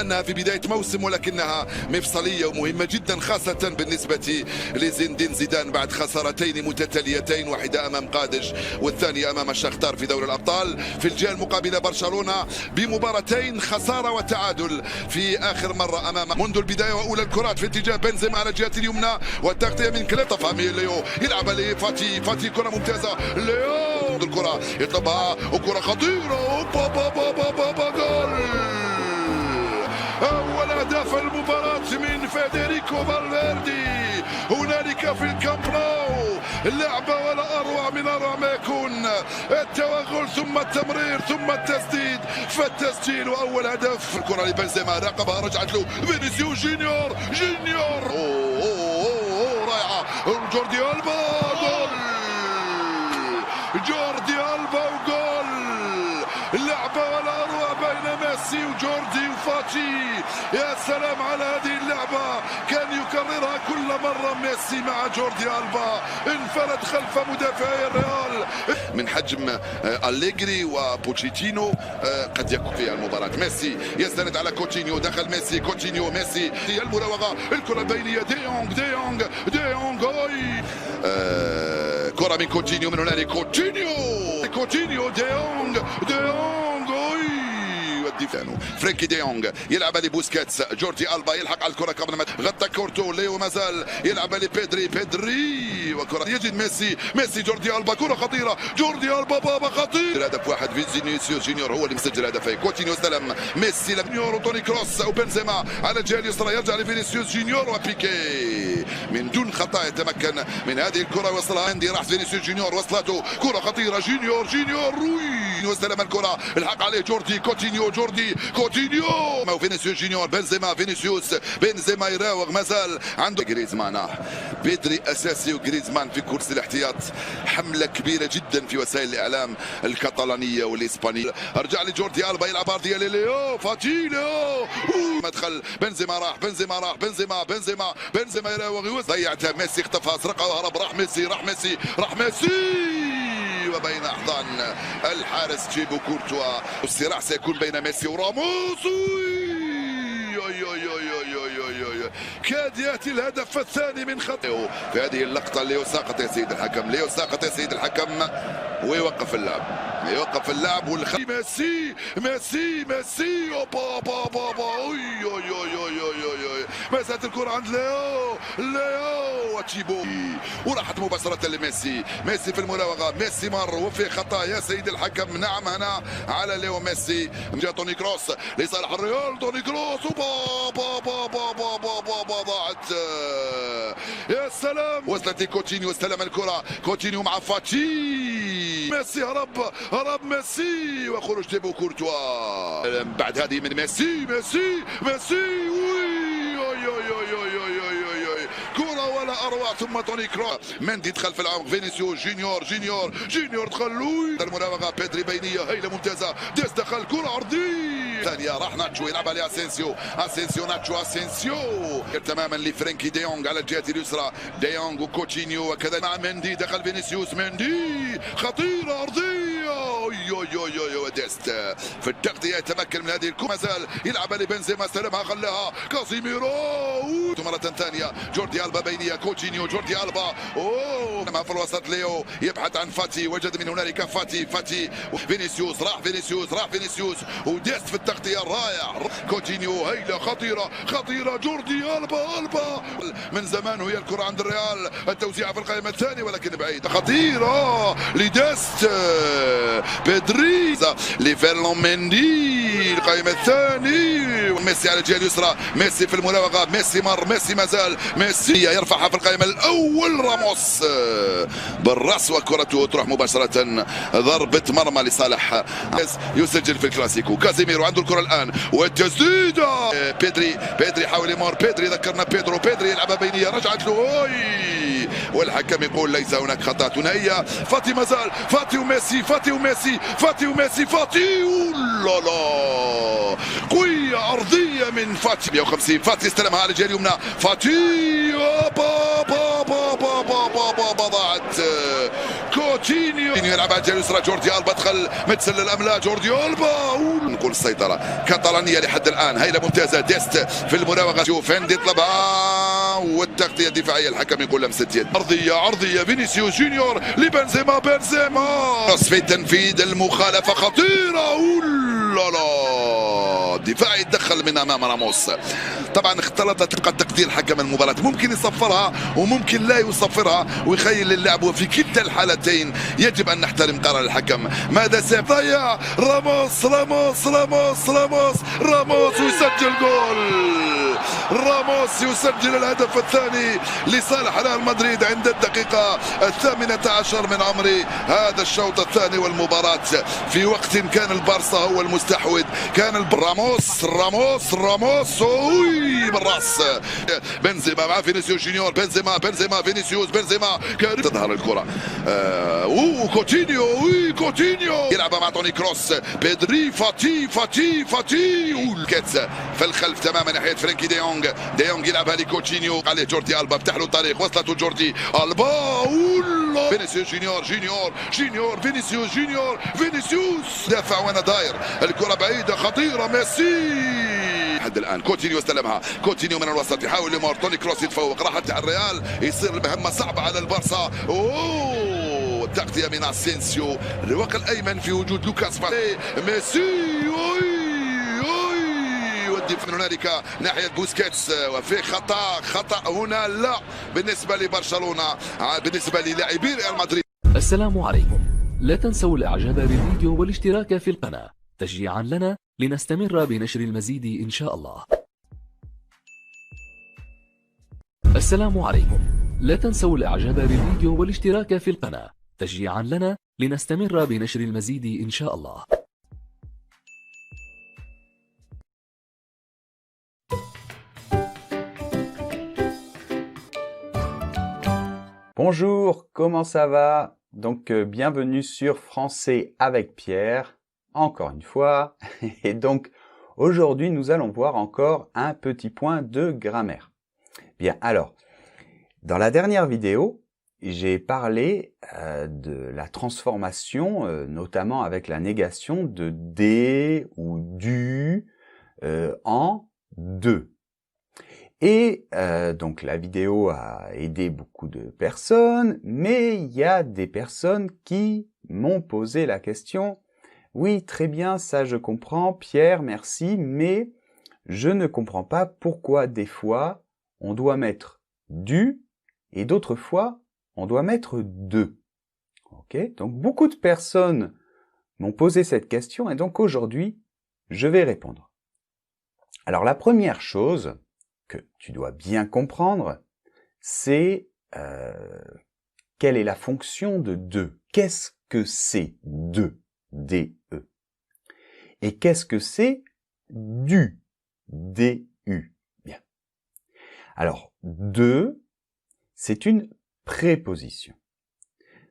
أنها في بداية موسم ولكنها مفصلية ومهمة جدا خاصة بالنسبة لزين الدين زيدان بعد خسارتين متتاليتين، واحدة أمام قادش والثانية أمام الشختار في دوري الأبطال. في الجهة المقابلة برشلونة بمباراتين خسارة وتعادل في آخر مرة أمام منذ البداية. وأولى الكرات في اتجاه بنزيما على الجهة اليمنى والتغطية من كليب طفامي ليو يلعب عليه فاتي كرة ممتازة ليو الكرة يطلبها وكرة خطيرة جول. أول أهداف المباراة من فيدريكو فالفيردي هنالك في الكامب نو. اللعبة ولا أروع ما يكون، التوغل ثم التمرير ثم التسديد فالتسجيل وأول هدف. الكرة لبنزيما راقبها رجعت له فينيسيو جونيور رائعة. جوردي ألبا جول، جوردي ألبا وجول. اللعبة ولا أروع بين ميسي وجوردي وفاتي. يا سلام على هذه اللعبة، كان يكررها كل مرة ميسي مع جوردي ألبا. انفرد خلف مدافعي الريال من حجم أليجري وبوتشيتينو قد يكون في المباراة. ميسي يستند على كوتينيو، دخل ميسي كوتينيو ميسي المراوغة، الكرة البينية دي يونغ كرة من كوتينيو، من هنالك كوتينيو دي يونغ فرانكي دي يونغ يلعب لبوسكيتس، جوردي ألبا يلحق على الكرة قبل ما غطى كورتو، ليو مازال يلعب لبيدري وكرة يجد ميسي جوردي ألبا، كرة خطيرة جوردي ألبا بابا خطير. هدف واحد فينيسيوس جونيور هو اللي مسجل هدفين. كوتينيو استلم ميسي جونيور توني كروس وبنزيما على الجهة اليسرى، يرجع لفينيسيوس جونيور وبيكي من دون خطأ يتمكن من هذه الكرة وصلها اندي، راح فينيسيوس جونيور وصلته كرة خطيرة جونيور روي واستلم الكرة، الحق عليه كوتينيو مع فينيسيوس جونيور بنزيما يراوغ مازال عنده جريزمان. بيدري اساسي وجريزمان في كرسي الاحتياط، حمله كبيره جدا في وسائل الاعلام الكتالونيه والاسبانيه. ارجع لجوردي ألبا يلعب ارضيه لليو فاتي مدخل بنزيما بنزيما يراوغ ضيعتها ميسي اختفى ازرقها وهرب، راح ميسي وبين احضان الحارس جيبو كورتوا. الصراع سيكون بين ميسي وراموس. كاد ياتي الهدف الثاني من خطئه في هذه اللقطه. ليو ساقط يا سيد الحكم ويوقف اللعب ميسي مسات الكره عند ليو وتشيبو وراحت مباشره لميسي. في المراوغه ميسي مر وفي خطا يا سيد الحكم. نعم هنا على ليو ميسي. جاء توني كروس لصالح الريال، ضاعت. يا سلام، وصلت لكوتينيو استلم الكره كوتينيو مع فاتي، ميسي هرب ميسي وخروج تيبو كورتوا. بعد هذه من ميسي كرة ولا اروع ثم توني كروس. مندي دخل في العمق، فينيسيوس جونيور دخل المراوغه بيدري بينيه هيله ممتازه، ديس دخل كرة عرضيه ثانيه، راح ناتشو يلعب عليه اسينسيو تماما لفرانكي دي يونغ على الجهه اليسرى، دي يونغ وكوتينيو وكذا مع مندي، دخل فينيسيوس خطيره ارضيه وديست في التغطيه يتمكن من هذه الكره، مازال يلعب لبنزيما استلمها خلاها كازيميرو مرة ثانية جوردي ألبا بينية كوتينيو جوردي ألبا في الوسط ليو يبحث عن فاتي، وجد من هنالك فاتي فينيسيوس راح فينيسيوس وديست في التغطية الرائع. كوتينيو هيلة خطيرة جوردي ألبا من زمان وهي الكرة عند الريال، التوزيع في القائمة الثانية ولكن بعيد، خطيرة لديست بيدري لفيرلون مندي القائمة الثاني. ميسي على الجهة اليسرى، ميسي في المراوغة، ميسي مازال ميسي يرفعها في القائمة الأول، راموس بالرأس وكرته تروح مباشرة ضربة مرمى لصالح يسجل في الكلاسيكو. كازيميرو عنده الكرة الآن والتسديدة، بيدري حاول يمر، ذكرنا بيدري يلعبها بينية رجعت له والحكم يقول ليس هناك خطأ ثنائية. فاتي مازال فاتي لا قوية أرضية من فاتي 150. فاتي استلمها على الجهة اليمنى، فاتي ضاعت. كوتينيو يلعبها جهه اليسرى. جوردي ألبا دخل متسلل ام لا. جوردي ألبا نقول السيطره كاتالانيه لحد الان. هيله ممتازه. ديست في المراوغه. شوف فين يطلبها والتغطيه الدفاعيه. الحكم يقول لمسه يد. عرضيه فينيسيوس جونيور لبنزيما. بنزيما في تنفيذ المخالفه خطيره. لا لا الدفاع يتدخل من امام راموس. طبعا اختلطت قد تقدير حكم المباراه. ممكن يصفرها وممكن لا يصفرها ويخيل اللعب. وفي كلتا الحالتين يجب ان نحترم قرار الحكم. ماذا سيضيع راموس؟ راموس ويسجل جول. راموس يسجل الهدف الثاني لصالح ريال مدريد عند الدقيقة 18 من عمر هذا الشوط الثاني والمباراة. في وقت كان البارسا هو المستحوذ. كان راموس بالراس. بنزيما مع فينيسيوس جونيور. بنزيما فينيسيوس. تظهر الكرة. كوتينيو يلعبها مع توني كروس. بيدري فاتي والكتس في الخلف تماما ناحية فرانكي دي يونغ يلعبها لكوتينيو. عليه جوردي ألبا فتح له الطريق. وصلته جوردي ألبا. فينيسيوس جونيور فينيسيوس دافع وانا داير. الكرة بعيدة خطيرة. ميسي لحد الان. كوتينيو استلمها. كوتينيو من الوسط يحاول لمار. توني كروس يتفوق. راحت على الريال. يصير المهمة صعبة على البارسا. التغطية من اسينسيو. الرواق الايمن في وجود لوكاس ميسي. من هنالك ناحية بوسكيتس. وفي خطأ هنا لا بالنسبة لبرشلونة. بالنسبة للاعبي ريال مدريد. السلام عليكم. لا تنسوا الاعجاب بالفيديو والاشتراك في القناة تشجيعا لنا لنستمر بنشر المزيد ان شاء الله. السلام عليكم. لا تنسوا الاعجاب بالفيديو والاشتراك في القناة تشجيعا لنا لنستمر بنشر المزيد ان شاء الله. Bonjour, comment ça va? Donc bienvenue sur Français avec Pierre, encore une fois. Et donc aujourd'hui nous allons voir encore un petit point de grammaire. Bien, alors, dans la dernière vidéo, j'ai parlé de la transformation, notamment avec la négation de des ou du en de. Et donc la vidéo a aidé beaucoup de personnes, mais il y a des personnes qui m'ont posé la question « Oui, très bien, ça je comprends, Pierre, merci, mais je ne comprends pas pourquoi des fois on doit mettre du et d'autres fois on doit mettre de. » Ok, donc beaucoup de personnes m'ont posé cette question et donc aujourd'hui je vais répondre. Alors la première chose que tu dois bien comprendre, c'est quelle est la fonction de de. Qu'est-ce que c'est de, D-E. Et qu'est-ce que c'est du, D-U. Bien. Alors, de, c'est une préposition.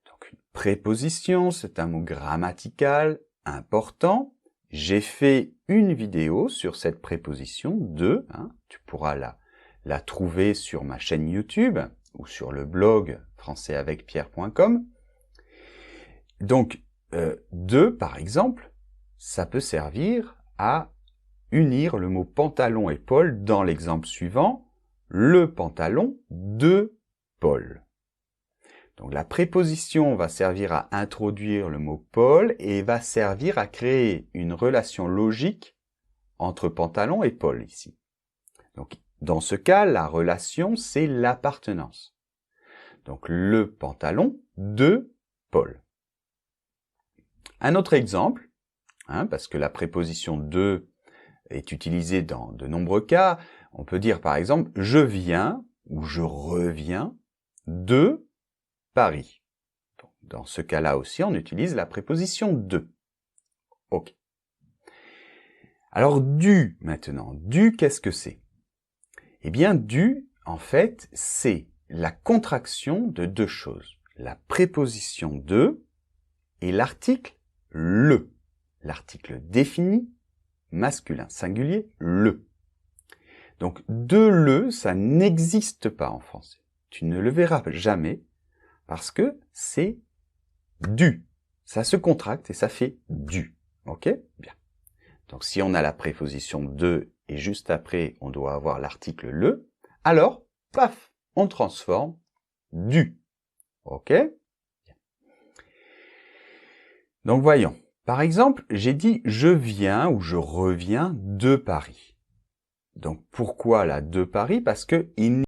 Donc, une préposition, c'est un mot grammatical important. J'ai fait une vidéo sur cette préposition de, tu pourras la trouver sur ma chaîne YouTube ou sur le blog françaisavecpierre.com. Donc, de, par exemple, ça peut servir à unir le mot pantalon et Paul dans l'exemple suivant, le pantalon de Paul. Donc la préposition va servir à introduire le mot Paul et va servir à créer une relation logique entre pantalon et Paul ici. Donc dans ce cas, la relation c'est l'appartenance. Donc le pantalon de Paul. Un autre exemple, parce que la préposition de est utilisée dans de nombreux cas, on peut dire par exemple je viens ou je reviens de Paris. Dans ce cas-là aussi, on utilise la préposition de. Ok. Alors, du, maintenant. Du, qu'est-ce que c'est? Eh bien, du, en fait, c'est la contraction de deux choses. La préposition de et l'article le. L'article défini, masculin, singulier, le. Donc, de le, ça n'existe pas en français. Tu ne le verras jamais. Parce que c'est du. Ça se contracte et ça fait du. Ok? Bien. Donc, si on a la préposition de et juste après, on doit avoir l'article le, alors, paf, on transforme du. Ok? Donc, voyons. Par exemple, j'ai dit je viens ou je reviens de Paris. Donc, pourquoi là de Paris? Parce que il